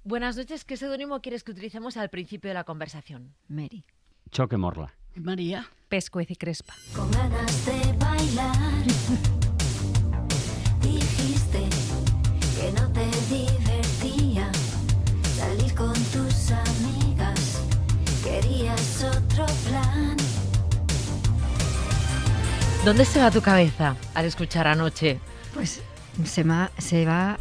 Buenas noches. ¿Qué seudónimo quieres que utilicemos al principio de la conversación? Mary. Choque Morla. María. Pescuez y Crespa. Con ganas de bailar, dijiste que no te divertía salir con tus amigas, querías otro plan. ¿Dónde se va tu cabeza al escuchar Anoche? Pues se va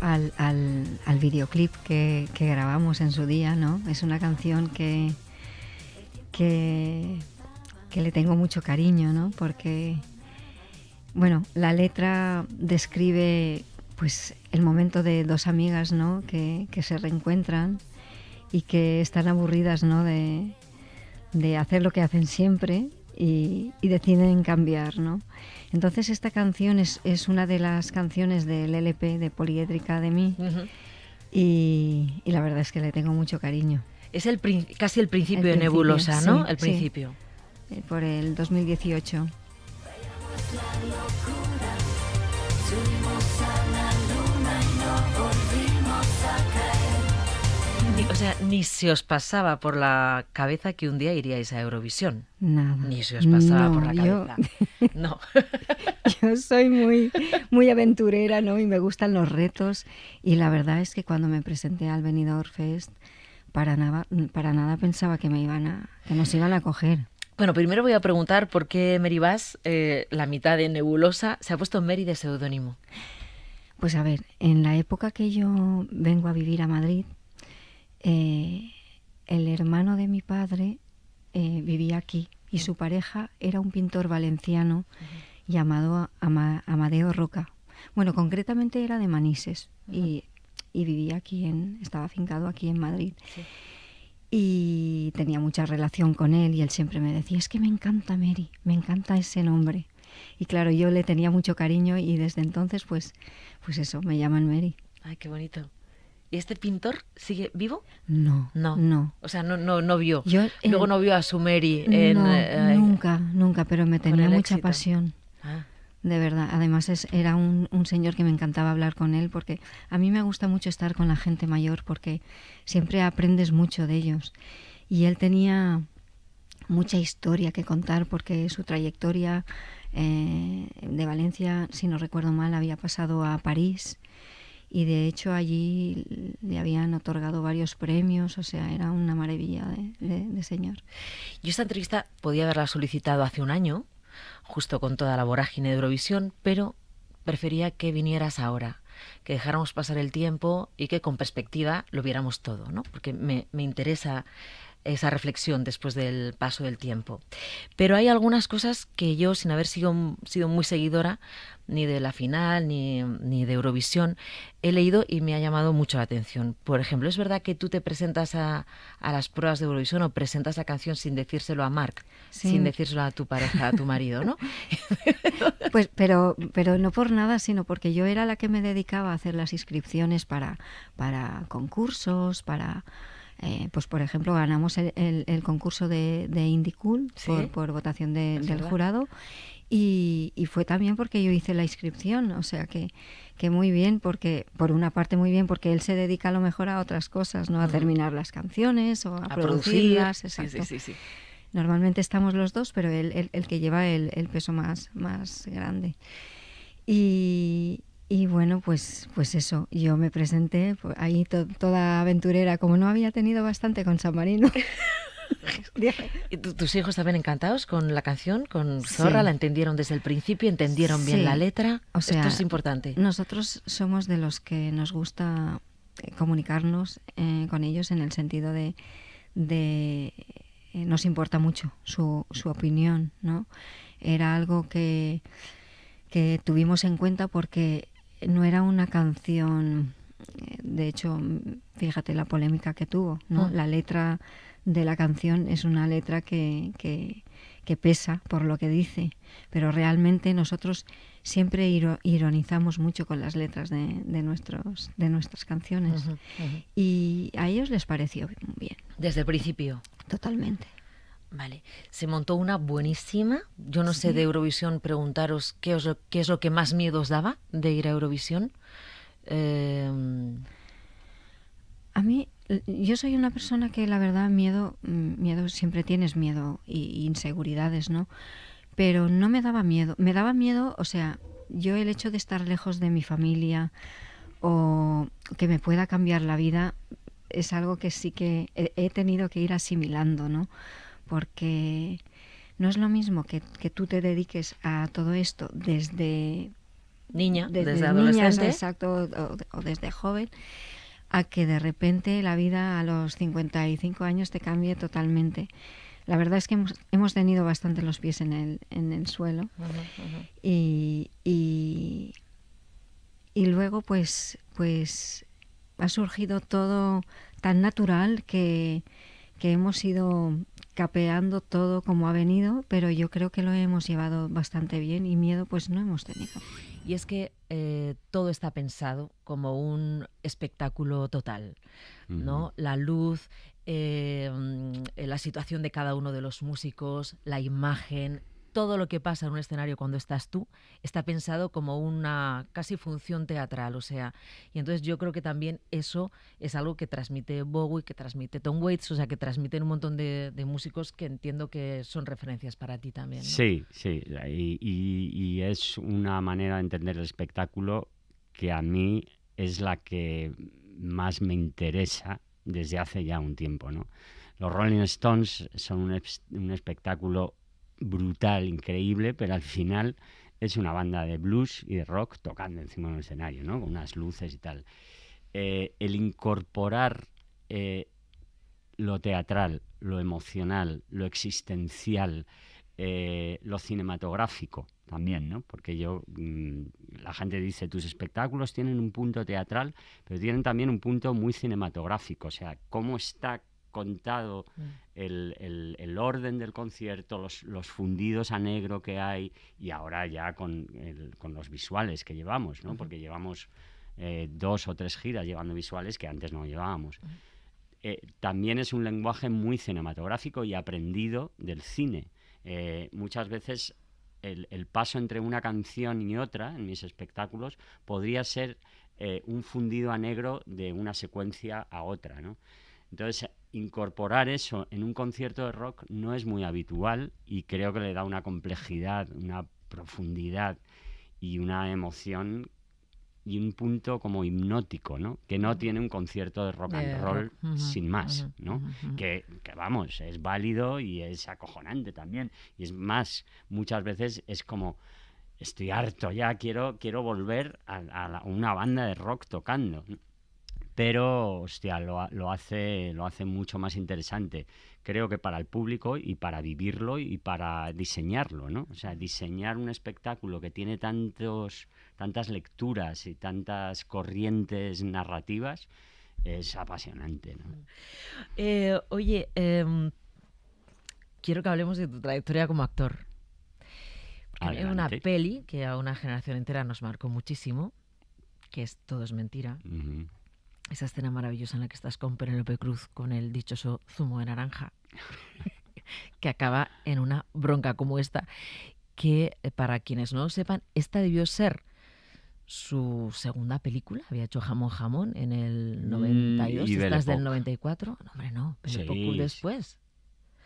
al videoclip que grabamos en su día, ¿no? Es una canción que le tengo mucho cariño, ¿no? Porque, bueno, la letra describe pues el momento de dos amigas, ¿no? Que se reencuentran y que están aburridas, ¿no? De hacer lo que hacen siempre y deciden cambiar, ¿no? Entonces esta canción es una de las canciones del LP de Poliédrica de mí. Uh-huh. Y la verdad es que le tengo mucho cariño. Es casi el principio de Nebulosa, ¿no? Sí, el principio. Sí. Por el 2018. O sea, ni se os pasaba por la cabeza que un día iríais a Eurovisión. Nada. Ni se os pasaba por la yo, cabeza. No. Yo soy muy aventurera, ¿no? Y me gustan los retos. Y la verdad es que cuando me presenté al Benidorm Fest, para nada pensaba que nos iban a coger. Bueno, primero voy a preguntar por qué Mary Bass, la mitad de Nebulosa, se ha puesto Mary de seudónimo. Pues a ver, en la época que yo vengo a vivir a Madrid, el hermano de mi padre vivía aquí y su pareja era un pintor valenciano llamado Amadeo Roca. Bueno, concretamente era de Manises y vivía aquí, estaba afincado aquí en Madrid. Sí. Y tenía mucha relación con él y él siempre me decía, es que me encanta Mary, me encanta ese nombre. Y claro, yo le tenía mucho cariño y desde entonces pues eso, me llaman Mary. Ay, qué bonito. ¿Y este pintor sigue vivo? No. O sea, no vio. Luego no vio a su Mary nunca, pero me tenía mucha éxito. Pasión. Ah. De verdad. Además era un señor que me encantaba hablar con él porque a mí me gusta mucho estar con la gente mayor porque siempre aprendes mucho de ellos. Y él tenía mucha historia que contar porque su trayectoria de Valencia, si no recuerdo mal, había pasado a París. Y de hecho allí le habían otorgado varios premios, o sea, era una maravilla de señor. Yo esta entrevista podía haberla solicitado hace un año, justo con toda la vorágine de Eurovisión, pero prefería que vinieras ahora, que dejáramos pasar el tiempo y que con perspectiva lo viéramos todo, ¿no? Porque me interesa esa reflexión después del paso del tiempo. Pero hay algunas cosas que yo, sin haber sido muy seguidora ni de la final ni de Eurovisión, he leído y me ha llamado mucho la atención. Por ejemplo, ¿es verdad que tú te presentas a las pruebas de Eurovisión o presentas la canción sin decírselo a Marc, sí, sin decírselo a tu pareja, a tu marido, ¿no? Pues, pero no por nada, sino porque yo era la que me dedicaba a hacer las inscripciones para concursos, pues por ejemplo ganamos el concurso de Indie Cool, ¿sí?, por votación del jurado y fue también porque yo hice la inscripción, o sea que muy bien, porque por una parte muy bien porque él se dedica a lo mejor a otras cosas, no a terminar las canciones o a producirlas. Exacto. Sí. Normalmente estamos los dos, pero él el que lleva el peso más grande. Y bueno, pues eso, yo me presenté ahí toda aventurera, como no había tenido bastante con San Marino. ¿Y tus hijos también encantados con la canción, con Zorra? Sí. ¿La entendieron desde el principio? ¿Entendieron bien la letra? O sea, esto es importante. Nosotros somos de los que nos gusta comunicarnos con ellos en el sentido de nos importa mucho su opinión, ¿no? Era algo que tuvimos en cuenta porque no era una canción, de hecho, fíjate la polémica que tuvo, ¿no? La letra de la canción es una letra que pesa por lo que dice, pero realmente nosotros siempre ironizamos mucho con las letras de nuestras canciones. Y a ellos les pareció bien. Desde el principio. Totalmente. Vale, se montó una buenísima. Yo no sé de Eurovisión preguntaros qué es lo que más miedo os daba de ir a Eurovisión. A mí Yo soy una persona que la verdad miedo siempre tienes miedo y inseguridades, ¿no? Pero no me daba miedo. Me daba miedo, o sea, yo el hecho de estar lejos de mi familia o que me pueda cambiar la vida es algo que sí que he tenido que ir asimilando, ¿no? Porque no es lo mismo que tú te dediques a todo esto desde Desde niñas, adolescente. exacto, o desde joven, a que de repente la vida a los 55 años te cambie totalmente. La verdad es que hemos tenido bastante los pies en el suelo. Y luego pues ha surgido todo tan natural que hemos ido capeando todo como ha venido, pero yo creo que lo hemos llevado bastante bien y miedo pues no hemos tenido. Y es que todo está pensado como un espectáculo total, ¿no? La luz, la situación de cada uno de los músicos, la imagen, todo lo que pasa en un escenario cuando estás tú está pensado como una casi función teatral, o sea, y entonces yo creo que también eso es algo que transmite Bowie, que transmite Tom Waits, o sea, que transmiten un montón de músicos que entiendo que son referencias para ti también, ¿no? Sí, sí, y es una manera de entender el espectáculo que a mí es la que más me interesa desde hace ya un tiempo, ¿no? Los Rolling Stones son un espectáculo brutal, increíble, pero al final es una banda de blues y de rock tocando encima de un escenario, ¿no? Con unas luces y tal. El incorporar lo teatral, lo emocional, lo existencial, lo cinematográfico también, ¿no? Porque la gente dice, tus espectáculos tienen un punto teatral, pero tienen también un punto muy cinematográfico, o sea, cómo está contado el orden del concierto, los fundidos a negro que hay, y ahora ya con los visuales que llevamos, ¿no? Porque llevamos 2 o 3 giras llevando visuales que antes no llevábamos. También es un lenguaje muy cinematográfico y aprendido del cine. Muchas veces el paso entre una canción y otra en mis espectáculos podría ser un fundido a negro de una secuencia a otra, ¿no? Entonces, incorporar eso en un concierto de rock no es muy habitual y creo que le da una complejidad, una profundidad y una emoción y un punto como hipnótico, ¿no? Que no tiene un concierto de rock and roll sin más, ¿no? Que vamos, es válido y es acojonante también. Y es más, muchas veces es como, estoy harto ya, quiero volver a una banda de rock tocando. Pero, hostia, lo hace mucho más interesante, creo que para el público y para vivirlo y para diseñarlo, ¿no? O sea, diseñar un espectáculo que tiene tantas lecturas y tantas corrientes narrativas es apasionante, ¿no? Oye, quiero que hablemos de tu trayectoria como actor. Porque hay una peli que a una generación entera nos marcó muchísimo, que es Todo es mentira. Uh-huh. Esa escena maravillosa en la que estás con Penélope Cruz con el dichoso zumo de naranja, que acaba en una bronca como esta, que para quienes no lo sepan, esta debió ser su segunda película. Había hecho Jamón Jamón en el 92, ¿estás del 94? No, hombre, no, pero sí, poco después.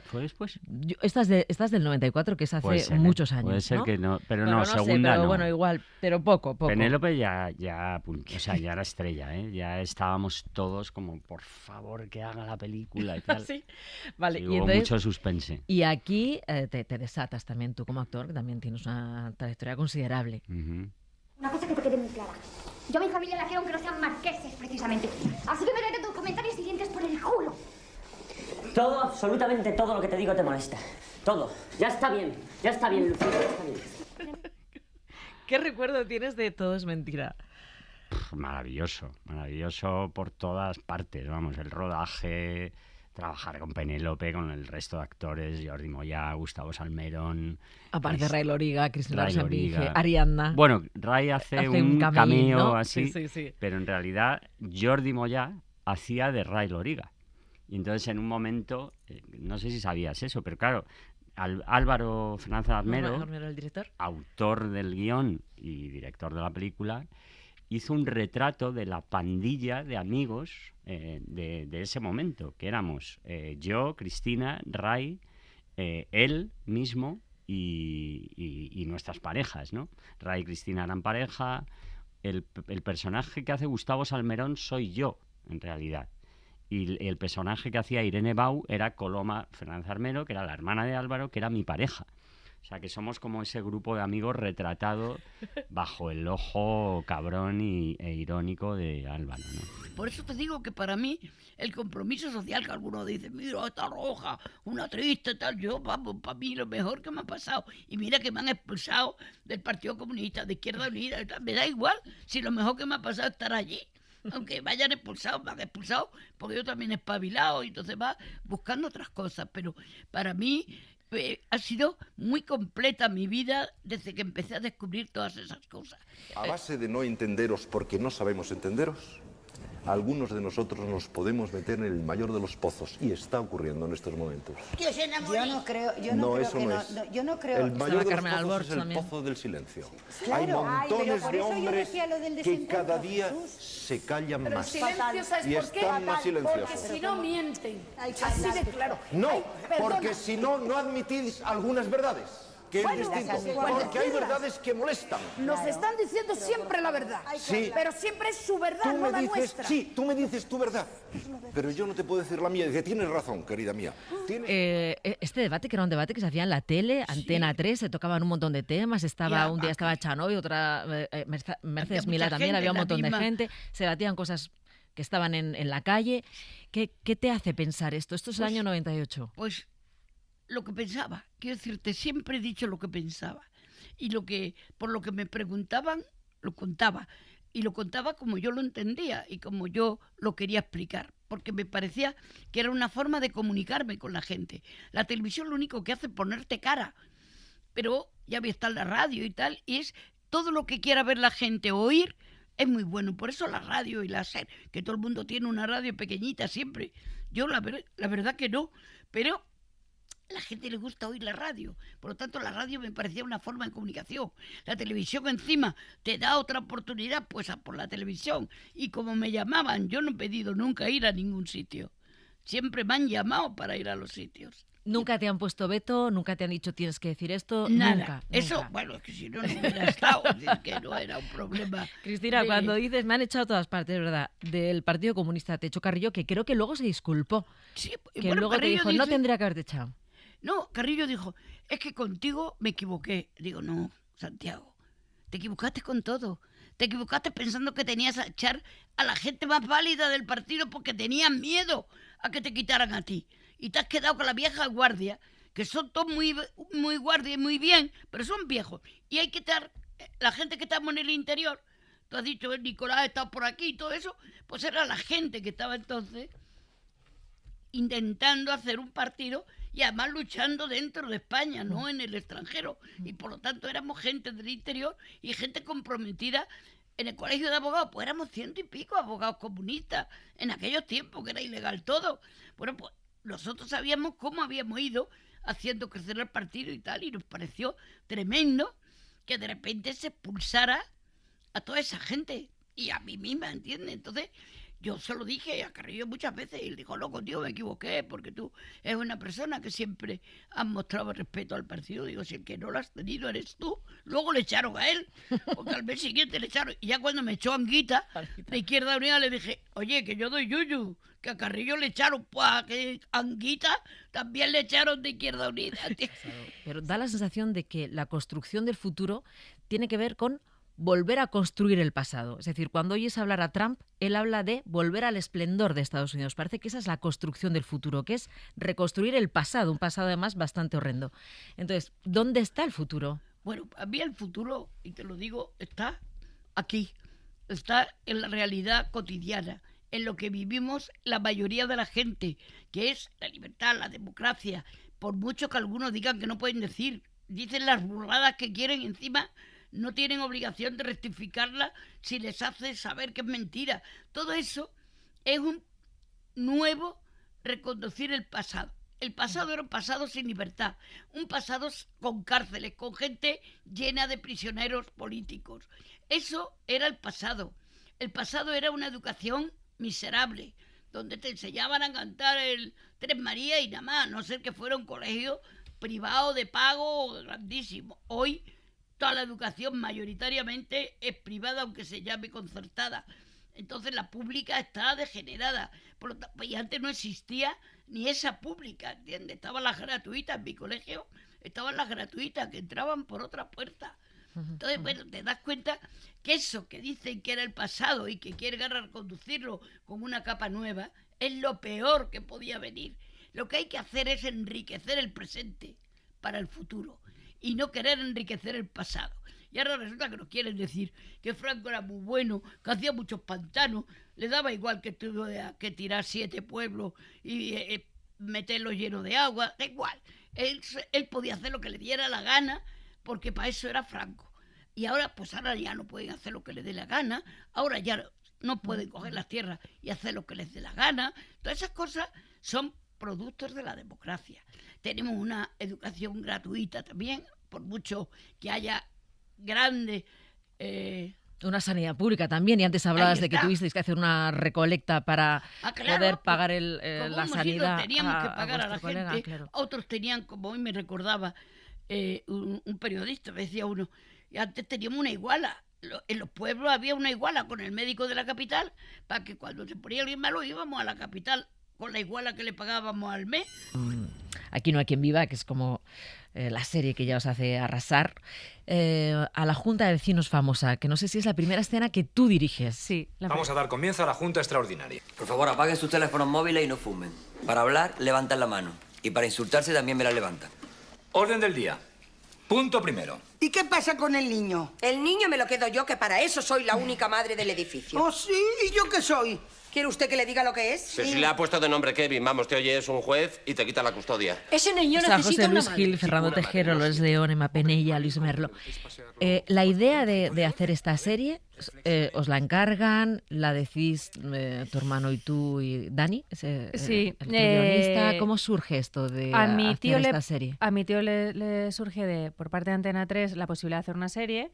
¿Fue después? Estás del 94, que es hace ser, muchos años. Puede ser, ¿no? que no, pero bueno, no, segunda pero no. Bueno, igual, pero poco. Penélope ya era estrella, ¿eh? Ya estábamos todos como, por favor, que haga la película y tal. Sí, vale. Sí, y hubo entonces, mucho suspense. Y aquí te desatas también tú como actor, que también tienes una trayectoria considerable. Uh-huh. Una cosa que te quede muy clara. Yo a mi familia la quiero aunque no sean marqueses, precisamente. Así que métete tus comentarios siguientes por el culo. Todo, absolutamente todo lo que te digo te molesta. Todo. Ya está bien, Lucía, ya está bien. ¿Qué recuerdo tienes de Todo es mentira? Maravilloso por todas partes, vamos, el rodaje, trabajar con Penélope, con el resto de actores, Jordi Moyà, Gustavo Salmerón. Aparte Ray Loriga, Cristina Ray Loriga, Ariadna. Bueno, Ray hace un cameo, ¿no? Así, sí. Pero en realidad Jordi Moyà hacía de Ray Loriga. Y entonces en un momento, no sé si sabías eso, pero claro, Álvaro Fernández Armero, el director, autor del guión y director de la película, hizo un retrato de la pandilla de amigos de ese momento, que éramos yo, Cristina, Ray, él mismo y nuestras parejas, ¿no? Ray y Cristina eran pareja. El personaje que hace Gustavo Salmerón soy yo, en realidad. Y el personaje que hacía Irene Bau era Coloma Fernández Armero, que era la hermana de Álvaro, que era mi pareja. O sea, que somos como ese grupo de amigos retratado bajo el ojo cabrón e irónico de Álvaro, ¿no? Por eso te digo que para mí el compromiso social, que algunos dicen, mira, está roja, una triste, tal, yo, vamos, para mí lo mejor que me ha pasado. Y mira que me han expulsado del Partido Comunista, de Izquierda Unida, me da igual, si lo mejor que me ha pasado es estar allí. Aunque me han expulsado porque yo también he espabilado y entonces va buscando otras cosas. Pero para mí ha sido muy completa mi vida desde que empecé a descubrir todas esas cosas. A base de no entenderos porque no sabemos entenderos, algunos de nosotros nos podemos meter en el mayor de los pozos y está ocurriendo en estos momentos. Yo no creo, yo no creo. El mayor de los Carmen pozos Albor es el también. pozo del silencio. Claro, Hay montones por de eso yo hombres decía lo del que desencuentro, cada día Jesús. se callan Pero el más silencio, ¿sabes y por qué? están más silenciosos. Porque si no mienten. Así de claro. No, Ay, perdona. porque si no, no admitís algunas verdades. Que Bueno, es distinto, bueno, porque hay decirlas. verdades que molestan. Nos están diciendo siempre la verdad. Sí. Pero siempre es su verdad, Tú no me la dices, nuestra. sí, tú me dices tu verdad, pero yo no te puedo decir la mía. Dice, tienes razón, querida mía. Este debate, que era un debate que se hacía en la tele, Antena 3, se tocaban un montón de temas, un día estaba Chanoy, otra Mercedes Había Milá mucha también, gente, había un la montón de misma. gente, se batían cosas que estaban en la calle. ¿Qué te hace pensar esto? Esto es el año 98. Pues lo que pensaba, quiero decirte, siempre he dicho lo que pensaba. Y por lo que me preguntaban, lo contaba. Y lo contaba como yo lo entendía y como yo lo quería explicar. Porque me parecía que era una forma de comunicarme con la gente. La televisión lo único que hace es ponerte cara. Pero ya está en la radio y tal, y es todo lo que quiera ver la gente o oír, es muy bueno. Por eso la radio y la SER, que todo el mundo tiene una radio pequeñita siempre. Yo la verdad que no, pero la gente le gusta oír la radio. Por lo tanto, la radio me parecía una forma de comunicación. La televisión encima te da otra oportunidad, pues por la televisión. Y como me llamaban, yo no he pedido nunca ir a ningún sitio. Siempre me han llamado para ir a los sitios. ¿Nunca te han puesto veto? ¿Nunca te han dicho tienes que decir esto? Nada. Nunca. Eso, bueno, es que si no, no hubiera estado. Es que no era un problema. Cristina, cuando dices, me han echado a todas partes, ¿verdad? Del Partido Comunista, te echó Carrillo, que creo que luego se disculpó. Sí, Que bueno, luego te Carrillo dijo, no dice- tendría que haberte echado. No, Carrillo dijo, es que contigo me equivoqué. Digo, no, Santiago, te equivocaste con todo. Te equivocaste pensando que tenías a echar a la gente más válida del partido porque tenían miedo a que te quitaran a ti. Y te has quedado con la vieja guardia, que son todos muy guardia y muy bien, pero son viejos. Y hay que estar, la gente que estamos en el interior, tú has dicho, Nicolás está por aquí y todo eso, pues era la gente que estaba entonces intentando hacer un partido y además luchando dentro de España, no en el extranjero. Y por lo tanto éramos gente del interior y gente comprometida. En el colegio de abogados, pues éramos 100 y pico abogados comunistas en aquellos tiempos, que era ilegal todo. Bueno, pues nosotros sabíamos cómo habíamos ido haciendo crecer el partido y tal, y nos pareció tremendo que de repente se expulsara a toda esa gente y a mí misma, ¿entiendes? Entonces yo se lo dije a Carrillo muchas veces y él dijo, no, contigo me equivoqué porque tú eres una persona que siempre has mostrado respeto al partido. Digo, si el que no lo has tenido eres tú. Luego le echaron a él, porque al mes siguiente le echaron. Y ya cuando me echó Anguita de Izquierda Unida le dije, oye, que yo doy yuyu, que a Carrillo le echaron, pues a que Anguita también le echaron de Izquierda Unida. Pero da la sensación de que la construcción del futuro tiene que ver con volver a construir el pasado. Es decir, cuando oyes hablar a Trump, él habla de volver al esplendor de Estados Unidos. Parece que esa es la construcción del futuro, que es reconstruir el pasado, un pasado además bastante horrendo. Entonces, ¿dónde está el futuro? Bueno, a mí el futuro, y te lo digo, está aquí. Está en la realidad cotidiana, en lo que vivimos la mayoría de la gente, que es la libertad, la democracia. Por mucho que algunos digan que no pueden decir, dicen las burradas que quieren, encima no tienen obligación de rectificarla si les hace saber que es mentira. Todo eso es un nuevo reconducir el pasado. El pasado era un pasado sin libertad, un pasado con cárceles, con gente llena de prisioneros políticos. Eso era el pasado. El pasado era una educación miserable, donde te enseñaban a cantar el Tres Marías y nada más, a no ser que fuera un colegio privado de pago grandísimo. Hoy toda la educación mayoritariamente es privada, aunque se llame concertada. Entonces la pública está degenerada. Por lo tanto, y antes no existía ni esa pública, ¿entiendes? Estaban las gratuitas, en mi colegio estaban las gratuitas, que entraban por otra puerta. Entonces, bueno, te das cuenta que eso que dicen que era el pasado y que quieren reconducirlo con una capa nueva, es lo peor que podía venir. Lo que hay que hacer es enriquecer el presente para el futuro y no querer enriquecer el pasado. Y ahora resulta que nos quieren decir que Franco era muy bueno, que hacía muchos pantanos, le daba igual que tirar 7 pueblos y meterlos llenos de agua, da igual. Él podía hacer lo que le diera la gana, porque para eso era Franco. Y ahora ya no pueden hacer lo que les dé la gana, ahora ya no pueden coger las tierras y hacer lo que les dé la gana. Todas esas cosas son productos de la democracia. Tenemos una educación gratuita también, por mucho que haya grandes... Una sanidad pública también, y antes hablabas de que tuvisteis que hacer una recolecta para poder pagar la sanidad. Teníamos que pagar a la colega, gente, claro. Otros tenían, como hoy me recordaba un periodista, me decía uno, y antes teníamos una iguala. En los pueblos había una iguala con el médico de la capital, para que cuando se ponía alguien malo íbamos a la capital con la iguala que le pagábamos al mes. Aquí no hay quien viva, que es como la serie que ya os hace arrasar. A la Junta de Vecinos famosa, que no sé si es la primera escena que tú diriges. Sí. Vamos a dar comienzo a la Junta Extraordinaria. Por favor, apaguen sus teléfonos móviles y no fumen. Para hablar, levantan la mano. Y para insultarse también me la levantan. Orden del día. Punto primero. ¿Y qué pasa con el niño? El niño me lo quedo yo, que para eso soy la única madre del edificio. ¿Oh, sí? ¿Y yo qué soy? ¿Quiere usted que le diga lo que es? Si le ha puesto de nombre Kevin, vamos, te oye, es un juez y te quita la custodia. Ese niño José necesita Luis una Gil, madre. Fernando Tejero, Lourdes León, Emma Penella, Luis Merlo. La idea de hacer esta serie, ¿os la encargan? ¿La decís tu hermano y tú y Dani? Sí. El guionista. ¿Cómo surge esto de hacer esta serie? A mi tío le surge por parte de Antena 3 la posibilidad de hacer una serie.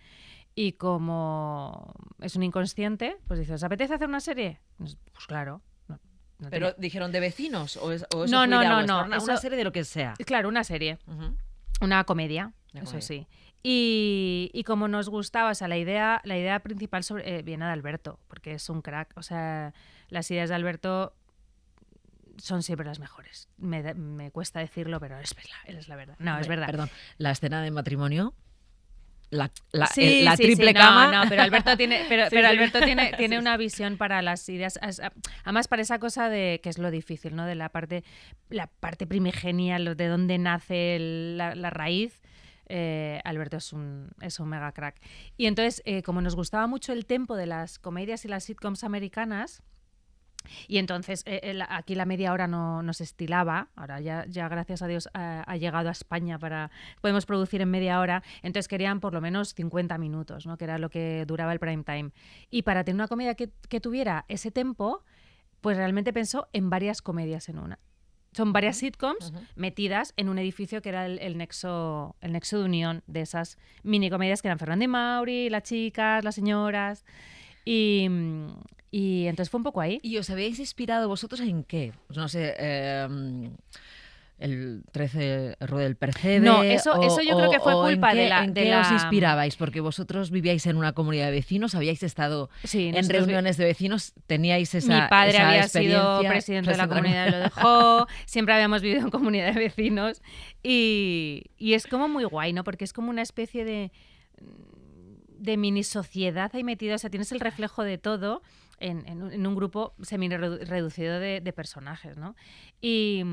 Y como es un inconsciente, pues dice, ¿os apetece hacer una serie? Pues claro. No ¿Pero dijeron de vecinos? ¿O eso fue no. Una serie de lo que sea. Claro, una serie. Una comedia, eso sí. Y como nos gustaba, o sea, la idea principal viene de Alberto, porque es un crack. O sea, las ideas de Alberto son siempre las mejores. Me cuesta decirlo, pero es verdad. No, es verdad. Perdón, la escena de matrimonio... La sí, triple cama. No, pero Alberto tiene, Alberto tiene una visión para las ideas, además para esa cosa de que es lo difícil, ¿no? De la parte primigenia, de dónde nace la raíz. Alberto es un mega crack. Y entonces, como nos gustaba mucho el tempo de las comedias y las sitcoms americanas, y entonces aquí la media hora no se estilaba, ahora ya gracias a Dios ha llegado a España podemos producir en media hora, entonces querían por lo menos 50 minutos, ¿no? Que era lo que duraba el prime time. Y para tener una comedia que tuviera ese tempo, pues realmente pensó en varias comedias en una. Son varias sitcoms metidas en un edificio que era el nexo de unión de esas mini comedias que eran Fernando y Mauri, las chicas, las señoras... Y entonces fue un poco ahí. ¿Y os habéis inspirado vosotros en qué? Pues no sé, el 13 Rueda del Percebe. No, eso yo creo que fue culpa de la... ¿En qué os inspirabais? Porque vosotros vivíais en una comunidad de vecinos, habíais estado en reuniones de vecinos, teníais esa Mi padre esa había sido presidente de la comunidad, lo dejó, siempre habíamos vivido en comunidad de vecinos y es como muy guay, ¿no? Porque es como una especie de mini sociedad ahí metida, o sea, tienes el reflejo de todo en un grupo semi-reducido de personajes, ¿no? Y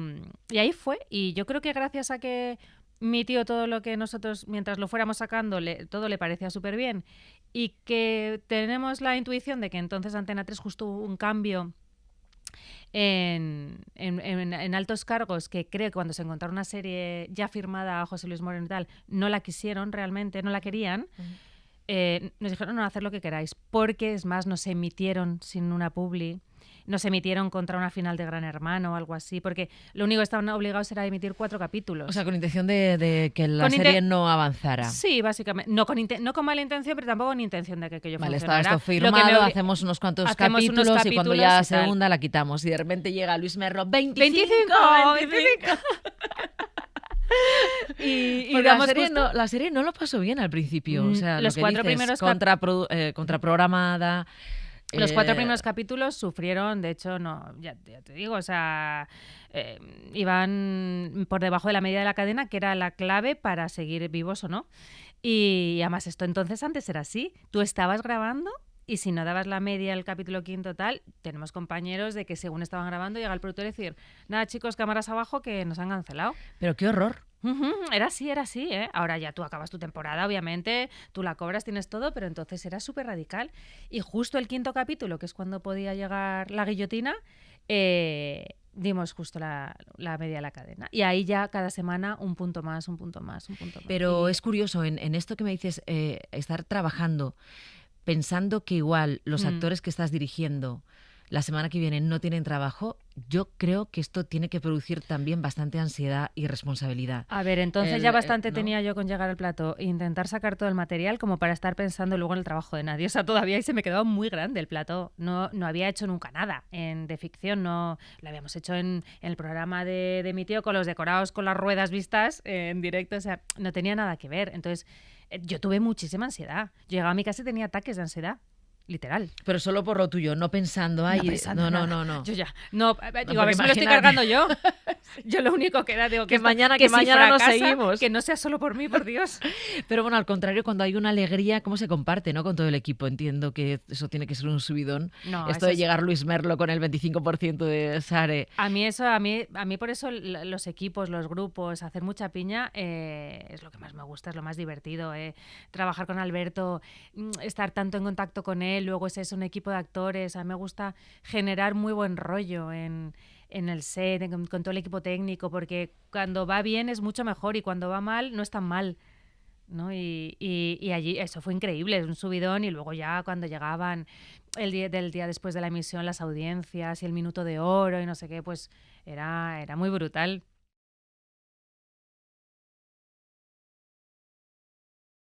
ahí fue, y yo creo que gracias a que mi tío todo lo que nosotros, mientras lo fuéramos sacando, todo le parecía súper bien, y que tenemos la intuición de que entonces Antena 3 justo hubo un cambio en altos cargos, que creo que cuando se encontraron una serie ya firmada a José Luis Moreno y tal, no la quisieron realmente, no la querían. Nos dijeron, no, hacer lo que queráis, porque es más, nos emitieron sin una publi, no se emitieron contra una final de Gran Hermano o algo así, porque lo único que estaban obligados era a emitir 4 capítulos. O sea, con intención de que la serie no avanzara. Sí, básicamente. No con mala intención, pero tampoco con intención de que aquello funcionara. Vale, estaba esto firmado, hacemos unos cuantos capítulos y cuando ya la segunda la quitamos. Y de repente llega Luis Merlo, 25. Y la serie no lo pasó bien al principio. O sea, los lo que 4 dices, primeros contraprogramada. Los 4 primeros capítulos sufrieron, de hecho, no, ya te digo, o sea, iban por debajo de la media de la cadena, que era la clave para seguir vivos o no. Y además esto entonces antes era así. Tú estabas grabando y si no dabas la media el capítulo 5 tal, tenemos compañeros de que según estaban grabando llega el productor y decir, nada chicos, cámaras abajo que nos han cancelado. Pero qué horror. Era así, ¿eh? Ahora ya tú acabas tu temporada, obviamente, tú la cobras, tienes todo, pero entonces era súper radical. Y justo el 5º capítulo, que es cuando podía llegar la guillotina, dimos justo la media de la cadena. Y ahí ya cada semana un punto más. Pero es curioso, en esto que me dices, estar trabajando, pensando que igual los actores que estás dirigiendo la semana que viene no tienen trabajo, yo creo que esto tiene que producir también bastante ansiedad y responsabilidad. A ver, entonces ya bastante tenía yo con llegar al plató e intentar sacar todo el material como para estar pensando luego en el trabajo de nadie. O sea, todavía ahí se me quedaba muy grande el plató. No había hecho nunca nada de ficción, no lo habíamos hecho en el programa de mi tío con los decorados, con las ruedas vistas en directo, o sea, no tenía nada que ver. Entonces, yo tuve muchísima ansiedad. Llegaba a mi casa y tenía ataques de ansiedad. Literal. Pero solo por lo tuyo, no pensando, no. Yo ya. No, digo, a ver si me lo estoy cargando yo. Yo lo único que era, digo, que mañana si nos seguimos. Que no sea solo por mí, por Dios. Pero bueno, al contrario, cuando hay una alegría, ¿cómo se comparte, no? Con todo el equipo. Entiendo que eso tiene que ser un subidón. No, esto de llegar Luis Merlo con el 25% de Sare. A mí por eso los equipos, los grupos, hacer mucha piña es lo que más me gusta, es lo más divertido. Trabajar con Alberto, estar tanto en contacto con él, luego es un equipo de actores. A mí me gusta generar muy buen rollo en el set, con todo el equipo técnico, porque cuando va bien es mucho mejor y cuando va mal no es tan mal, ¿no? Y allí eso fue increíble, es un subidón. Y luego ya cuando llegaban del día después de la emisión las audiencias y el minuto de oro y no sé qué, pues era muy brutal.